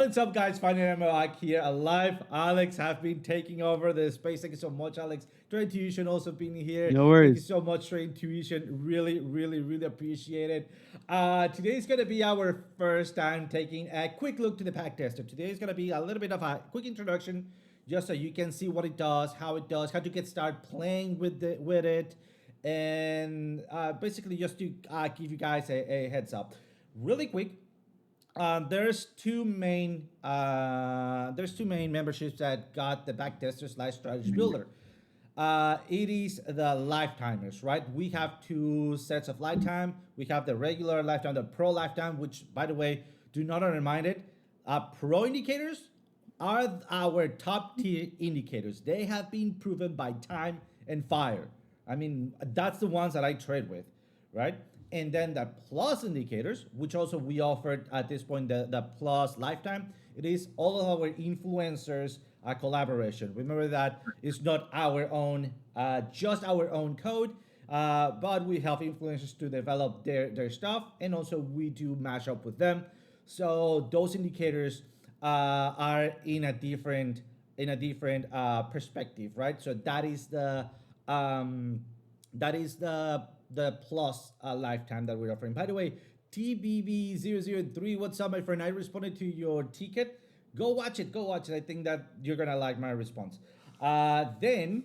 What's up, guys? Finally, I'm back here alive. Alex have been taking over the space. Thank you so much, Alex. Trade Intuition also being here. No Thank you worries. so much, Trade Intuition. Really, really, really appreciate it. Today is going to be our first time taking a quick look to the pack tester. Today is going to be a little bit of a quick introduction, just so you can see what it does, how to get started playing with it, and basically just to give you guys a heads up. Really quick, there's two main memberships that got the backtester slash strategy builder. It is the lifetimers, right? We have two sets of lifetime. We have the regular lifetime, the pro lifetime, which, by the way, do not undermine it. Pro indicators are our top tier indicators. They have been proven by time and fire. I mean, that's the ones that I trade with, right? And then the plus indicators, which also we offered at this point, the plus lifetime, it is all of our influencers collaboration. Remember that it's not our own, just our own code, but we help influencers to develop their stuff, and also we do mash up with them. So those indicators are in a different perspective, right? So um, that is the plus lifetime that we're offering. By the way, TBB003, what's up, my friend? I responded to your ticket. Go watch it. Go watch it. I think that you're gonna like my response. Then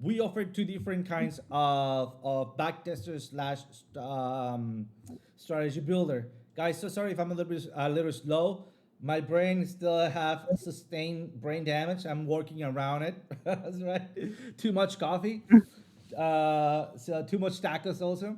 we offered two different kinds of backtester slash strategy builder. Guys, so sorry if I'm a little slow. My brain still have sustained brain damage. I'm working around it. That's right. Too much coffee. So too much tacos also.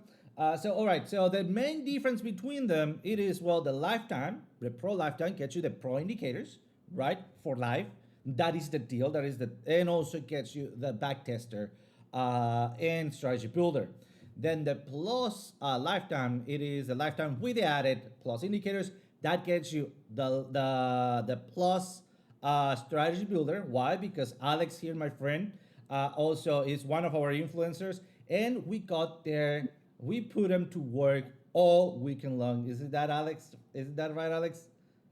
So all right. So the main difference between them, it is, well, the lifetime, the pro lifetime gets you the pro indicators, right, for life. That is the deal. That is the, and also gets you the back tester and strategy builder. Then the plus lifetime, it is the lifetime with the added plus indicators that gets you the plus strategy builder. Why? Because Alex here, my friend, also is one of our influencers, and we got there. We put him to work all weekend long. Isn't that, Alex? Isn't that right, Alex?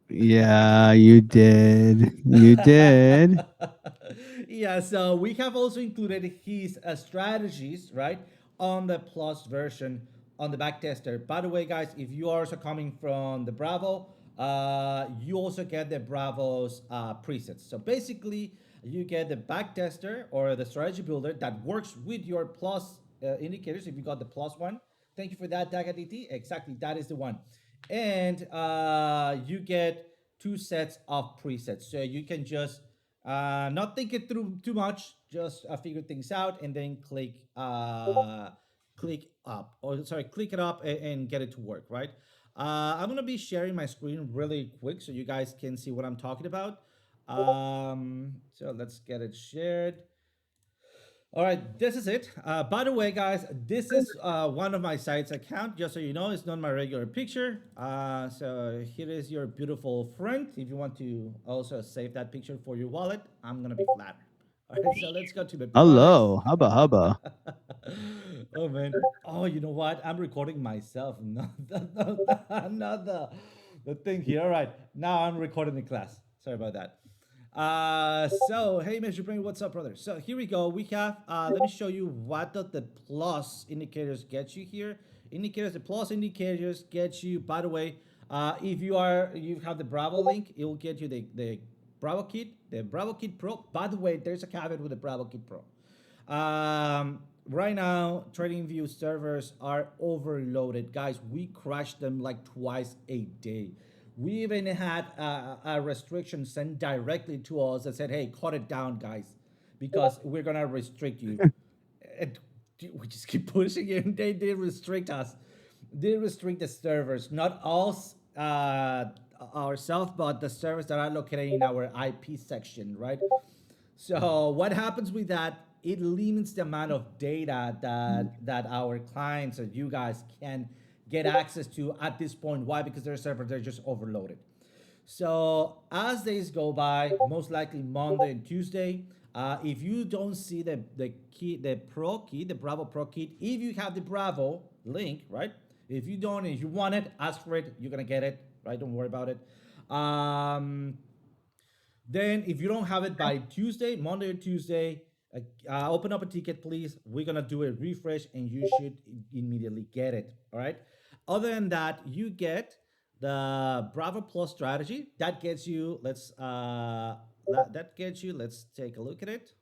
Yeah, you did. You did. Yeah, so we have also included his strategies, right, on the plus version on the back tester. By the way, guys, if you are also coming from the Bravo, you also get the Bravo's presets. So basically, you get the back tester or the strategy builder that works with your plus indicators. If you got the plus one, thank you for that, Dagaditi. Exactly, that is the one. And you get two sets of presets. So you can just not think it through too much, just figure things out, and then click it up and get it to work, right? I'm gonna be sharing my screen really quick so you guys can see what I'm talking about. So let's get it shared. All right, this is it. By the way, guys, this is one of my sites account. Just so you know, it's not my regular picture. So here is your beautiful friend. If you want to also save that picture for your wallet, I'm gonna be flat. All right, so let's go to the products. Hello. Hubba hubba. Oh man. Oh, you know what? I'm recording myself, not the thing here. All right, now I'm recording the class. Sorry about that. So hey, Mr. Brain, what's up, brother? So here we go. We have. Let me show you what the plus indicators get you here. Indicators, the plus indicators get you. By the way, if you have the Bravo link, it will get you the Bravo Kit, the Bravo Kit Pro. By the way, there's a caveat with the Bravo Kit Pro. Right now, TradingView servers are overloaded. Guys, we crashed them like twice a day. We even had a restriction sent directly to us that said, hey, cut it down, guys, because we're going to restrict you. And we just keep pushing it. They restrict us. They restrict the servers, not us ourselves, but the servers that are located in our IP section, right? So what happens with that? It limits the amount of data that our clients or you guys can get access to at this point. Why? Because their servers they're just overloaded. So as days go by, most likely Monday and Tuesday, if you don't see the key, the Pro key, the Bravo Pro key, if you have the Bravo link, right? If you don't, if you want it, ask for it. You're gonna get it. right? Don't worry about it. Um, then, if you don't have it by Tuesday, Monday or Tuesday, open up a ticket, please. We're gonna do a refresh, and you should immediately get it. All right. Other than that, you get the Bravo Plus strategy. That gets you. That gets you. Let's take a look at it.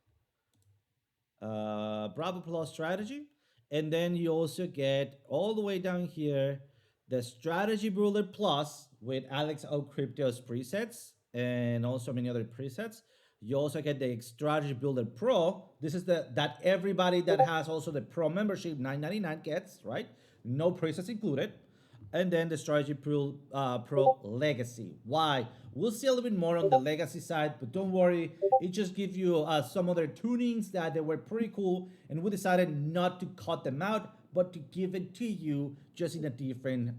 Bravo Plus strategy, and then you also get all the way down here the Strategy Builder Plus with Alex O Crypto's presets and also many other presets. You also get the Strategy Builder Pro. This is the that everybody that has also the Pro membership 9.99 gets, right? No presets included. And then the Strategy Pro Legacy. Why? We'll see a little bit more on the Legacy side, but don't worry. It just gives you some other tunings that they were pretty cool, and we decided not to cut them out, but to give it to you just in a different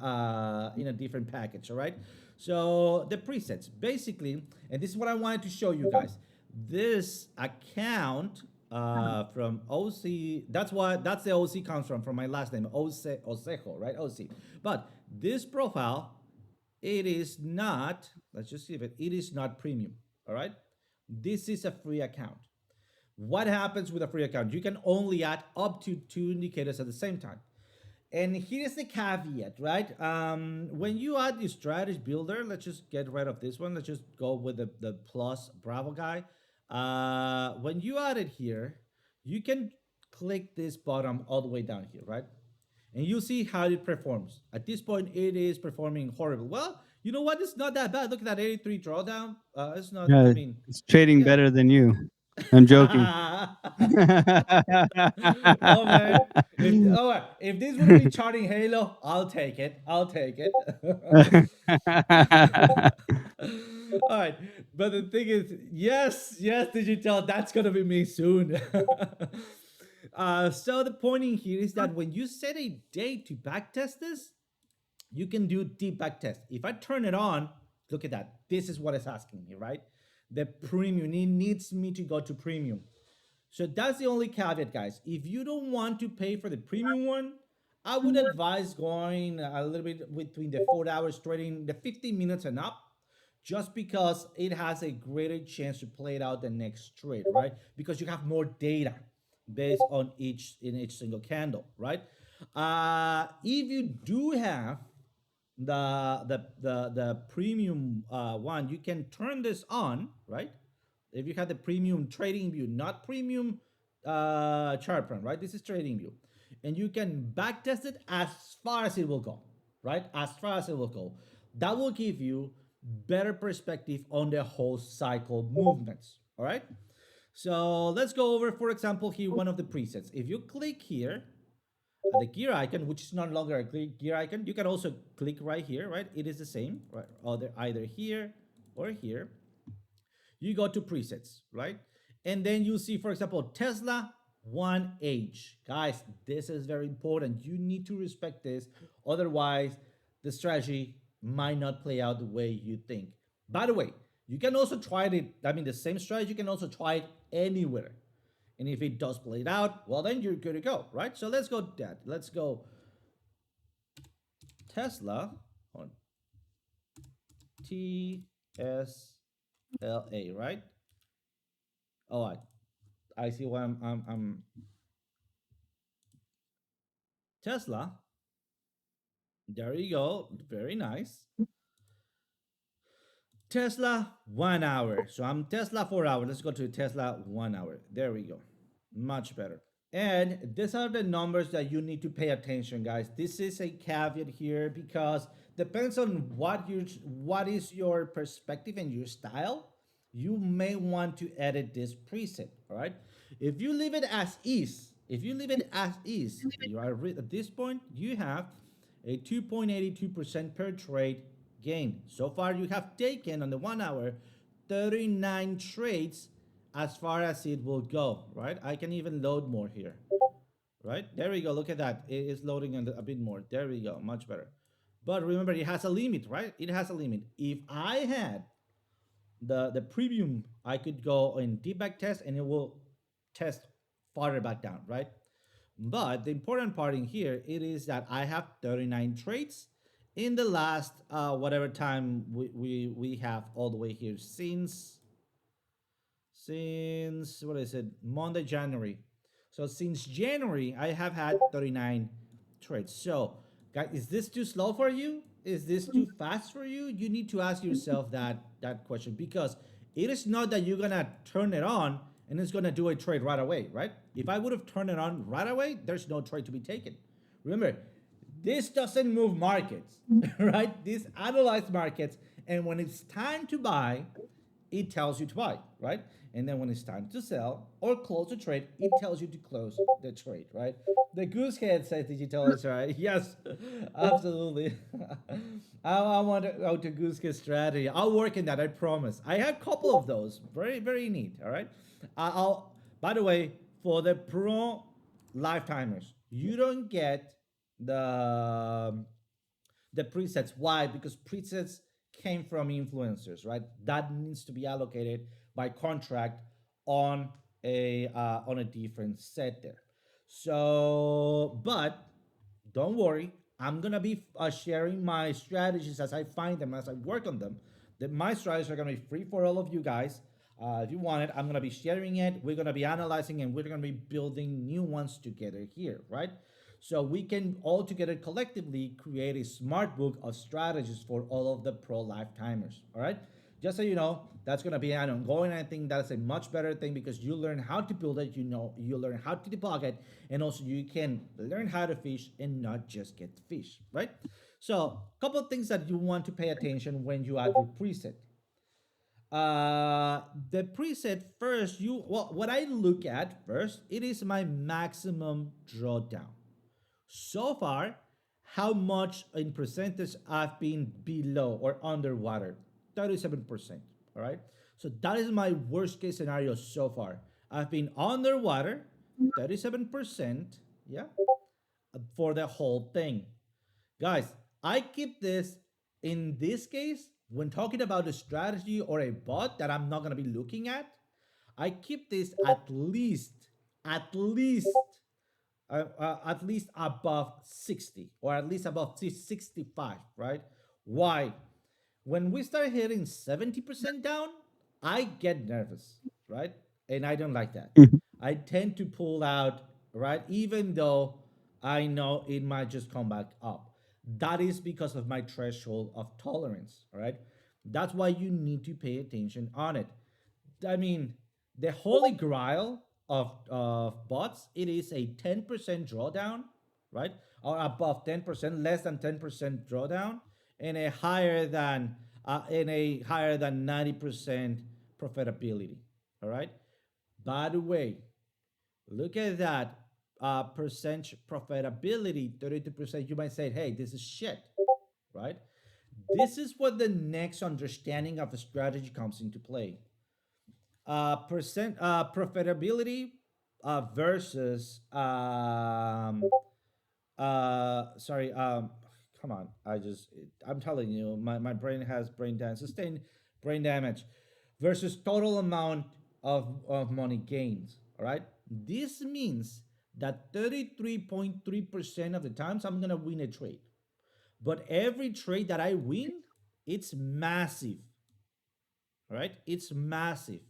package. All right. So the presets, basically, and this is what I wanted to show you guys. This account from OC. That's the OC comes from my last name, Osejo, right? OC. But this profile, it is not. Let's just see if it is not premium. All right. This is a free account. What happens with a free account? You can only add up to 2 indicators at the same time. And here's the caveat, right? When you add the strategy builder, let's just get rid of this one. Let's just go with the plus Bravo guy. When you add it here, you can click this bottom all the way down here, right? And you see how it performs. At this point, it is performing horrible. Well, you know what? It's not that bad. Look at that 83 drawdown. It's not, Yeah, I mean, it's trading yeah. better than you. I'm joking. Oh man. If this would be charting Halo, I'll take it. I'll take it. All right. But the thing is, yes, digital, that's gonna be me soon. So the point in here is that when you set a date to backtest this, you can do deep backtest. If I turn it on, look at that. This is what it's asking me, right? The premium, it needs me to go to premium. So that's the only caveat, guys. If you don't want to pay for the premium one, I would advise going a little bit between the 4 hours trading, the 15 minutes and up, just because it has a greater chance to play it out the next trade, right? Because you have more data based on each single candle, right? If you do have the premium one, you can turn this on, right? If you have the premium trading view, not premium chart plan, right? This is trading view, and you can backtest it as far as it will go, right? As far as it will go. That will give you better perspective on the whole cycle movements. All right. So let's go over, for example, here one of the presets. If you click here, the gear icon, which is no longer a gear icon, you can also click right here, right? It is the same, right? Either here or here. You go to presets, right? And then you see, for example, Tesla 1H. Guys, this is very important. You need to respect this. Otherwise, the strategy might not play out the way you think. By the way, you can also try it. I mean, the same strategy, you can also try it anywhere. And if it does play it out, well, then you're good to go, right? So let's go that. Let's go Tesla on TSLA, right? Oh, I see why I'm Tesla. There you go. Very nice. Tesla 1 hour. So I'm Tesla 4 hours. Let's go to Tesla 1 hour. There we go. Much better. And these are the numbers that you need to pay attention, guys. This is a caveat here because depends on what is your perspective and your style. You may want to edit this preset. All right. If you leave it as is, you are at this point you have a 2.82% per trade gain. So far, you have taken on the 1 hour 39 trades as far as it will go, right? I can even load more here, right? There we go. Look at that. It is loading a bit more. There we go. Much better. But remember, it has a limit, right? It has a limit. If I had the premium, I could go in deep back test and it will test farther back down, right? But the important part in here, it is that I have 39 trades in the last whatever time we have all the way here since what is it, Monday, January. So since January I have had 39 trades. So guys, is this too slow for you? Is this too fast for you? You need to ask yourself that question, because it is not that you're gonna turn it on and it's gonna do a trade right away, right? If I would have turned it on right away, there's no trade to be taken. Remember, this doesn't move markets, right? This analyzes markets, and when it's time to buy, it tells you to buy, right? And then when it's time to sell or close the trade, it tells you to close the trade, right? The goose head says digital is right. Yes, absolutely. I want to go to goose head strategy. I'll work in that, I promise. I have a couple of those. Very, very neat, all right? I'll, by the way, for the pro lifetimers, you don't get the the presets. Why? Because presets came from influencers, right? That needs to be allocated by contract on a different set there. So, but don't worry, I'm gonna be sharing my strategies as I find them, as I work on them. That my strategies are gonna be free for all of you guys. If you want it, I'm gonna be sharing it. We're gonna be analyzing, and we're gonna be building new ones together here, right? So we can all together collectively create a smart book of strategies for all of the pro lifetimers. All right. Just so you know, that's gonna be an ongoing. I think that's a much better thing, because you learn how to build it. You know, you learn how to debug it, and also you can learn how to fish and not just get fish, right? So, a couple of things that you want to pay attention when you add your preset. The preset first, you well, what I look at first, it is my maximum drawdown. So far, how much in percentage I've been below or underwater? 37%. All right. So that is my worst case scenario so far. I've been underwater 37%. Yeah. For the whole thing. Guys, I keep this in this case when talking about a strategy or a bot that I'm not going to be looking at. I keep this at least above 60, or at least above 65, right? Why? When we start hitting 70% down, I get nervous, right? And I don't like that. I tend to pull out, right? Even though I know it might just come back up. That is because of my threshold of tolerance, all right? That's why you need to pay attention on it. I mean, the holy grail of bots, it is a 10% drawdown, right? Or above 10%, less than 10% drawdown, and a higher than 90% profitability. All right. By the way, look at that percent profitability, 32%. You might say, hey, this is shit, right? This is what the next understanding of a strategy comes into play. Percent profitability versus sorry come on, I'm telling you, my brain has brain damage, sustained brain damage, versus total amount of money gains. All right, this means that 33.3% of the times I'm gonna win a trade, but every trade that I win, it's massive. All right, it's massive,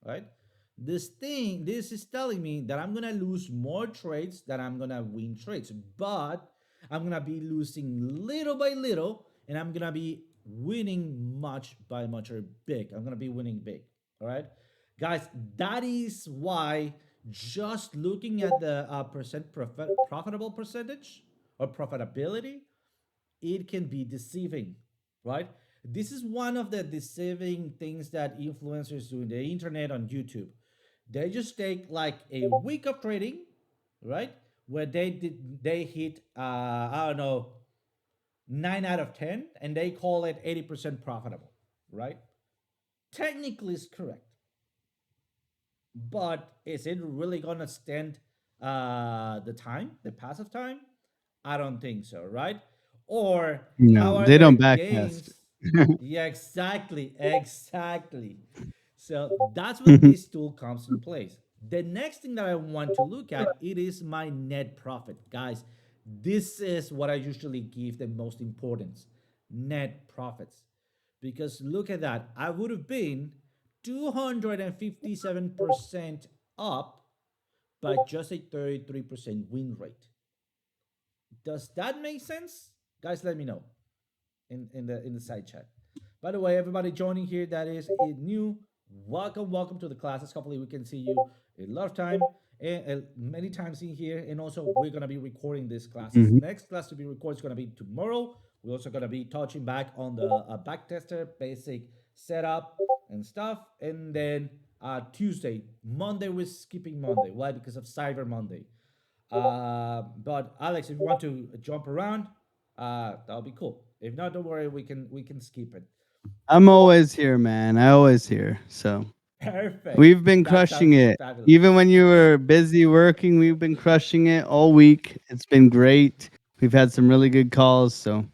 right? This is telling me that I'm gonna lose more trades than I'm gonna win trades, but I'm gonna be losing little by little, and I'm gonna be winning much by much, or big. I'm gonna be winning big. All right, guys, that is why just looking at the profitable percentage or profitability, it can be deceiving, right? This is one of the deceiving things that influencers do in the internet, on YouTube. They just take like a week of trading, right? Where they hit I don't know, 9 out of 10, and they call it 80% profitable, right? Technically, it's correct, but is it really gonna stand the time, the pass of time? I don't think so, right? Or how No, are they their don't backtest. gains? Yeah, exactly, exactly. So that's when this tool comes in place. The next thing that I want to look at, it is my net profit, guys. This is what I usually give the most importance: net profits. Because look at that, I would have been 257% up by just a 33% win rate. Does that make sense? Guys, let me know in the side chat. By the way, everybody joining here that is new, welcome to the classes. Hopefully, we can see you a lot of time and many times in here. And also, we're gonna be recording these classes. Hmm. Next class to be recorded is gonna be tomorrow. We're also gonna be touching back on the back tester basic setup and stuff. And then Tuesday, Monday, we're skipping Monday. Why? Because of Cyber Monday. But Alex, if you want to jump around, that'll be cool. If not, don't worry, we can skip it. I'm always here, man. I always here. So Perfect. we've been That crushing sounds it. fabulous. Even when you were busy working, we've been crushing it all week. It's been great. We've had some really good calls. So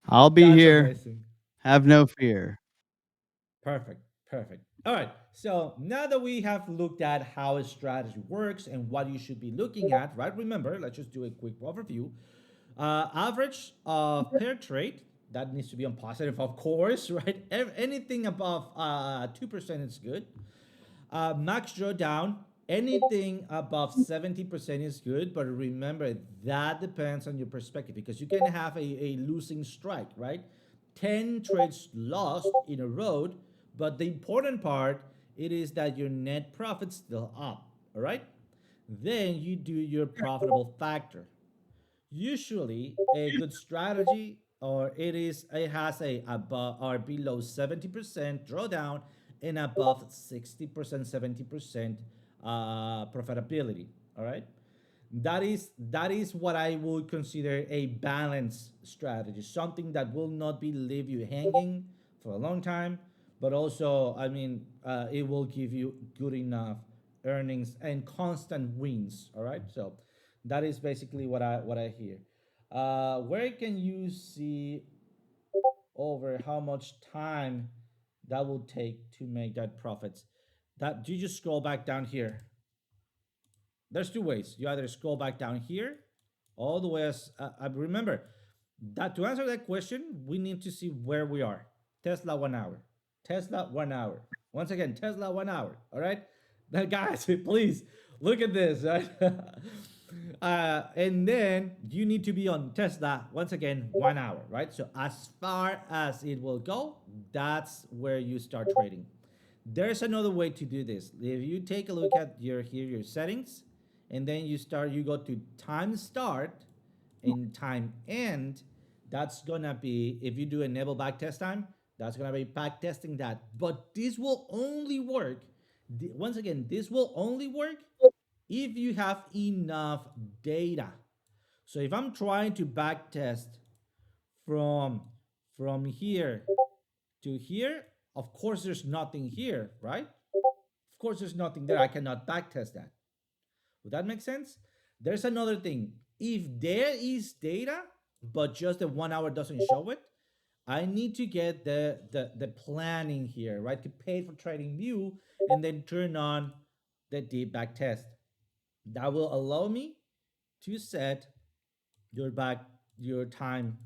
I'll be That's here. amazing. Have no fear. Perfect. Perfect. All right. So now that we have looked at how a strategy works and what you should be looking at, right? Remember, let's just do a quick overview. Average of pair trade, that needs to be on positive, of course, right? Anything above 2% is good. Max drawdown, anything above 70% is good, but remember that depends on your perspective because you can have a losing strike, right? 10 trades lost in a row, but the important part it is that your net profit's still up, all right? Then you do your profitable factor. Usually, a good strategy or it has a above or below 70% drawdown and above 60%, 70% profitability. All right. That is what I would consider a balanced strategy, something that will not be leave you hanging for a long time, but also, I mean, it will give you good enough earnings and constant wins. All right, so that is basically what I hear. Where can you see over how much time that will take to make that profits? That you just scroll back down here. There's two ways. You either scroll back down here, all the way as remember that to answer that question, we need to see where we are. Tesla 1 hour. Tesla 1 hour. Once again, Tesla 1 hour. All right, now guys, please look at this. Right, and then you need to be on Tesla once again 1 hour. Right, so as far as it will go, that's where you start trading. There's another way to do this. If you take a look at your settings, and then you go to time start and time end. That's gonna be if you do enable back test time. That's gonna be back testing that. But this will only work. Once again, this will only work if you have enough data. So if I'm trying to back test from from here to here, of course there's nothing here, right? Of course there's nothing there. I cannot backtest that. Would that make sense? There's another thing. If there is data, but just the 1 hour doesn't show it, I need to get the planning here, right? To pay for trading view and then turn on the deep back test. That will allow me to set your back your time,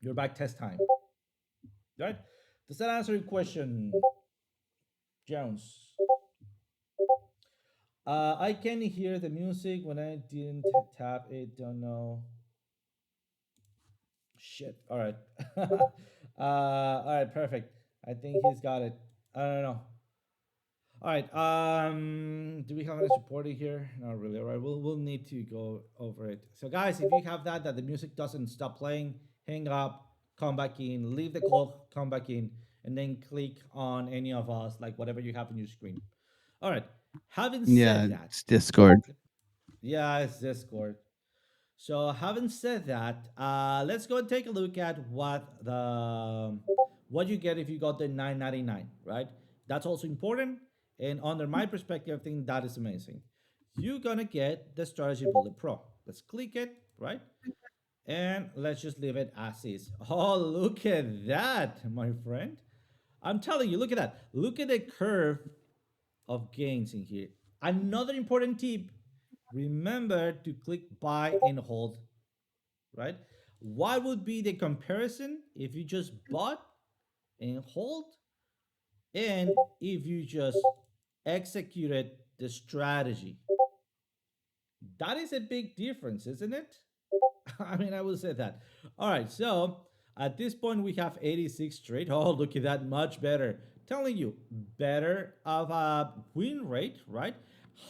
your back test time. Right? Does that answer your question, Jones? I can hear the music when I didn't tap it. Don't know. Shit. All right. All right. Perfect. I think he's got it. I don't know. All right. Do we have any supporting here? Not really. All right. We'll need to go over it. So, guys, if you have that the music doesn't stop playing, hang up, come back in, leave the call, come back in, and then click on any of us, like whatever you have on your screen. All right. Having Yeah, said that, it's Discord. yeah, it's Discord. So having said that, let's go and take a look at what you get if you got the 999, right? That's also important. And under my perspective, I think that is amazing. You're gonna get the Strategy Bullet Pro. Let's click it, right? And let's just leave it as is. Oh, look at that, my friend. I'm telling you, look at that. Look at the curve of gains in here. Another important tip, remember to click buy and hold right? What would be the comparison if you just bought and hold, and if you just executed the strategy? That is a big difference, isn't it? I mean, I will say that. All right, so at this point we have 86 straight. Oh, look at that, much better. Telling you, better of a win rate, right?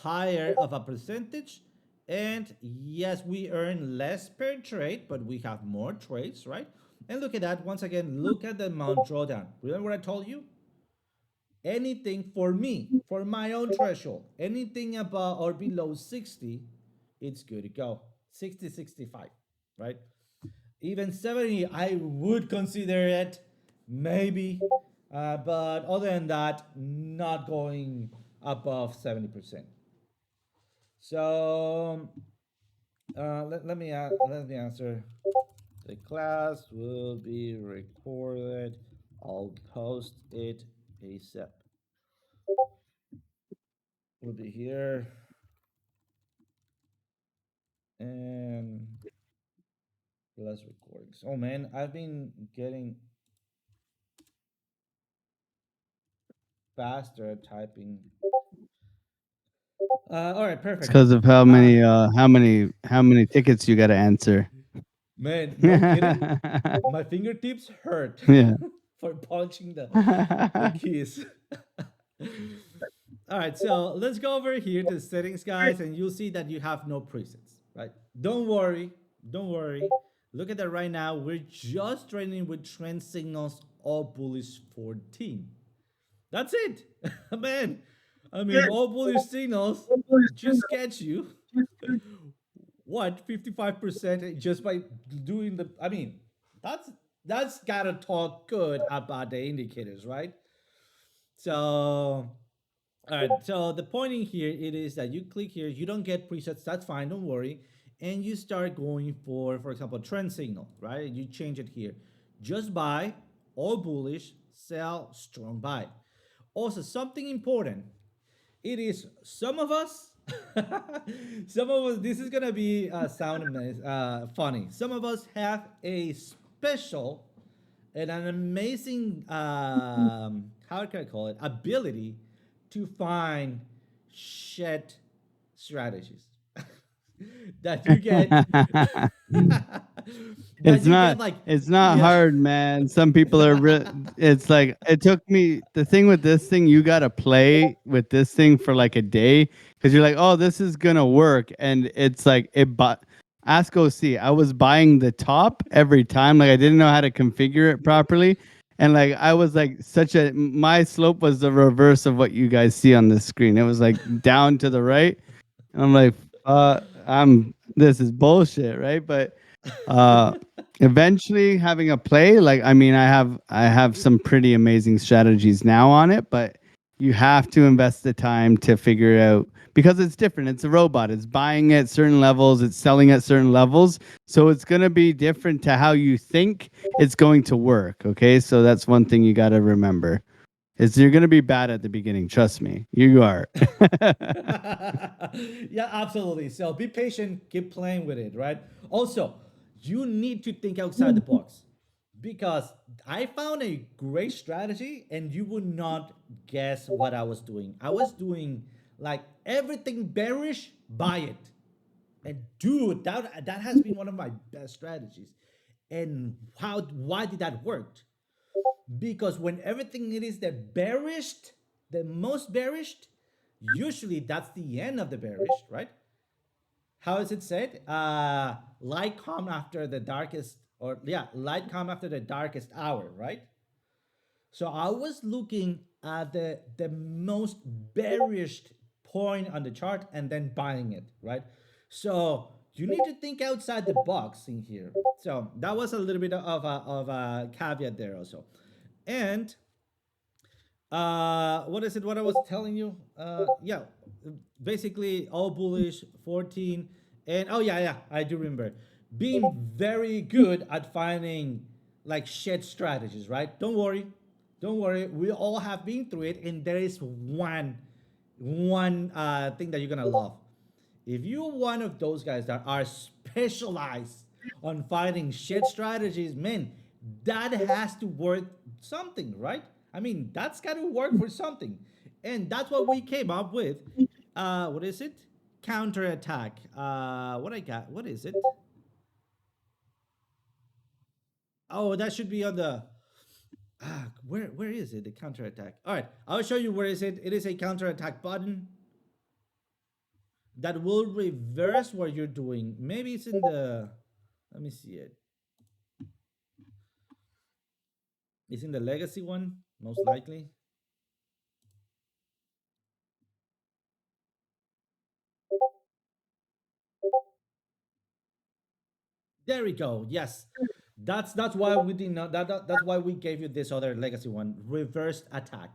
Higher of a percentage. And yes, we earn less per trade, but we have more trades, right? And look at that. Once again, look at the amount drawdown. Remember what I told you? Anything for me, for my own threshold, anything above or below 60, it's good to go. 60, 65, right? Even 70, I would consider it, maybe. But other than that, not going above 70%. So let me answer. The class will be recorded. I'll post it ASAP. We'll be here and less recordings. Oh man, I've been getting faster at typing. All right, It's perfect. because of how many tickets you got to answer. Man, no kidding. Yeah. My fingertips hurt for punching the keys. All right, so let's go over here to settings, guys, and you'll see that you have no presets, right? Don't worry, don't worry. Look at that right now. We're just training with trend signals all bullish 14. That's it, man. I mean, all bullish signals just get you what 55% just by doing the. I mean, that's gotta talk good about the indicators, right? So, all right. So the point in here it is that you click here, you don't get presets. That's fine. Don't worry, and you start going for example, trend signal, right? You change it here. Just buy, all bullish, sell, strong buy. Also, something important. It is some of us. Some of us. This is gonna be sound funny. Some of us have a special and an amazing how can I call it ability to find shit strategies that you get that It's you get not like it's not yeah. hard, man. Some people are it's like it took me the thing with this thing, you got to play with this thing for like a day cuz you're like, "Oh, this is going to work." And it's like it but ask OC. I was buying the top every time, like I didn't know how to configure it properly. And like I was like such a my slope was the reverse of what you guys see on the screen. It was like down to the right. And I'm like, I'm this is bullshit, right? But uh eventually having a play, like I mean, I have some pretty amazing strategies now on it, but you have to invest the time to figure it out because it's different. It's a robot. It's buying at certain levels, it's selling at certain levels. So it's going to be different to how you think it's going to work, okay? So that's one thing you got to remember. Is you're going to be bad at the beginning, trust me. You are. Yeah, absolutely. So be patient, keep playing with it, right? Also, you need to think outside the box because I found a great strategy and you would not guess what I was doing. I was doing like everything bearish, buy it. And dude, that has been one of my best strategies. And why did that work? Because when everything it is the most bearish, usually that's the end of the bearish, right? How is it said? Light come after the darkest, or yeah, light come after the darkest hour, right? So I was looking at the most bearish point on the chart and then buying it, right? So you need to think outside the box in here. So that was a little bit of a caveat there also. And what is it? What I was telling you? Yeah, basically all bullish 14, and oh yeah, yeah, I do remember being very good at finding like shit strategies. Right? Don't worry. We all have been through it, and there is one thing that you're gonna love. If you're one of those guys that are specialized on finding shit strategies, man, that has to work something, right? I mean, that's got to work for something. And that's what we came up with. What is it? Counterattack. What I got? What is it? Oh, that should be on the where is it? The counterattack. All right, I'll show you where is it. It is a counterattack button that will reverse what you're doing. Maybe it's in the. Let me see it. It's in the legacy one, most likely. There we go. Yes, that's why we did not. That's why we gave you this other legacy one, reversed attack.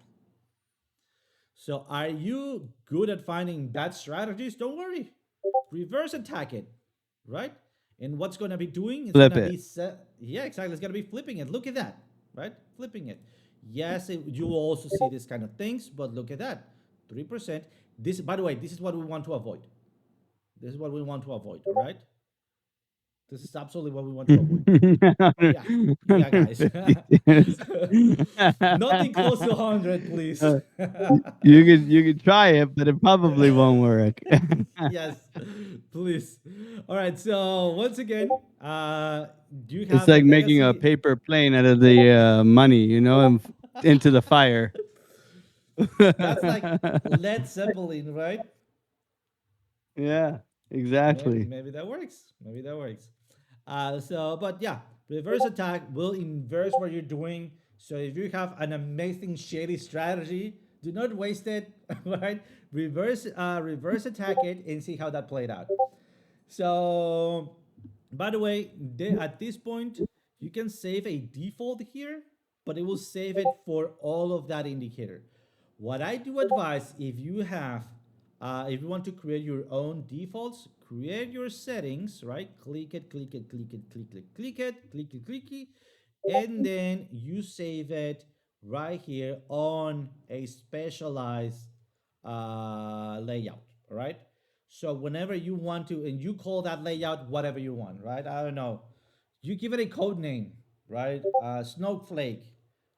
So are you good at finding bad strategies? Don't worry. Reverse attack it, right? And what's going to be doing is going Flip to it. be set. Yeah, exactly. It's going to be flipping it. Look at that, right? Flipping it. Yes, you will also see this kind of things, but look at that. 3%. This, by the way, this is what we want to avoid. This is what we want to avoid, all right? This is absolutely what we want to avoid. Yeah, yeah, guys. 150. Nothing close to 100, please. You could try it, but it probably won't work. Yes, please. All right. So once again, do you It's have the like making a legacy? paper plane out of the money, and into the fire. That's like Led Zeppelin, right? Yeah, Maybe exactly. maybe that works. Maybe that works. But yeah, reverse attack will inverse what you're doing. So if you have an amazing shady strategy, do not waste it. Right? Reverse attack it and see how that played out. So, by the way, at this point, you can save a default here, but it will save it for all of that indicator. What I do advise, if you want to create your own defaults, create your settings, right? Click it, click it, click it, click it, click it, click it, click it, and then you save it right here on a specialized layout, right? So whenever you want to, and you call that layout whatever you want, right? I don't know. You give it a code name, right? Snowflake,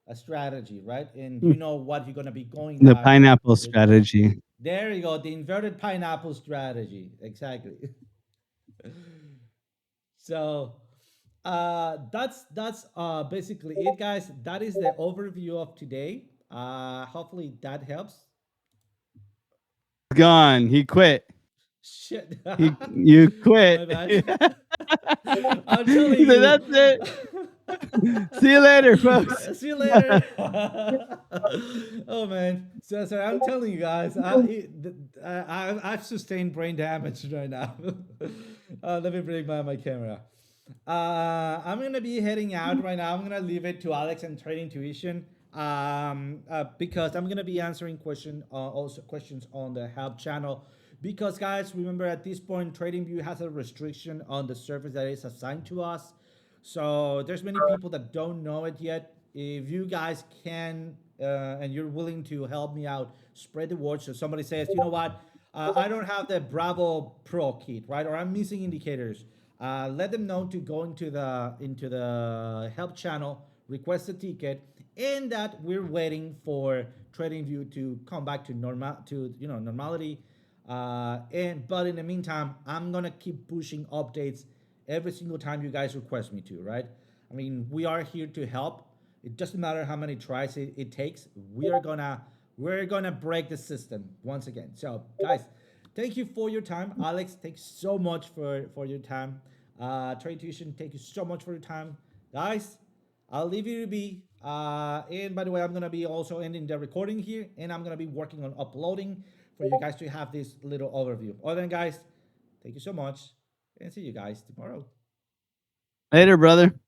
a strategy, right? And you know what you're gonna be going The that pineapple with. strategy. There you go, the inverted pineapple strategy. Exactly. So that's basically it, guys. That is the overview of today. Hopefully that helps. Gone. He quit. Shit. You My quit. bad. He I'm telling said, you. "That's it. See you later, folks." See you later. Oh man, so sorry. I'm telling you guys, I've sustained brain damage right now. Let me bring my camera. I'm gonna be heading out right now. I'm gonna leave it to Alex and Trading Tuition. Because I'm gonna be answering also questions on the help channel. Because guys, remember at this point, TradingView has a restriction on the service that is assigned to us. So there's many people that don't know it yet. If you guys can and you're willing to help me out, spread the word. So somebody says, you know what, I don't have the Bravo Pro kit, right? Or I'm missing indicators. Let them know to go into the help channel, request a ticket, and that we're waiting for TradingView to come back to normality. But in the meantime, I'm gonna keep pushing updates every single time you guys request me to, right? I mean, we are here to help. It doesn't matter how many tries it takes. We're gonna break the system once again. So, guys, thank you for your time. Alex, thanks so much for your time. Trade Tuition, thank you so much for your time. Guys, I'll leave you to be. And by the way, I'm gonna be also ending the recording here, and I'm gonna be working on uploading for you guys to have this little overview. Other than guys, thank you so much, and see you guys tomorrow. Later, brother.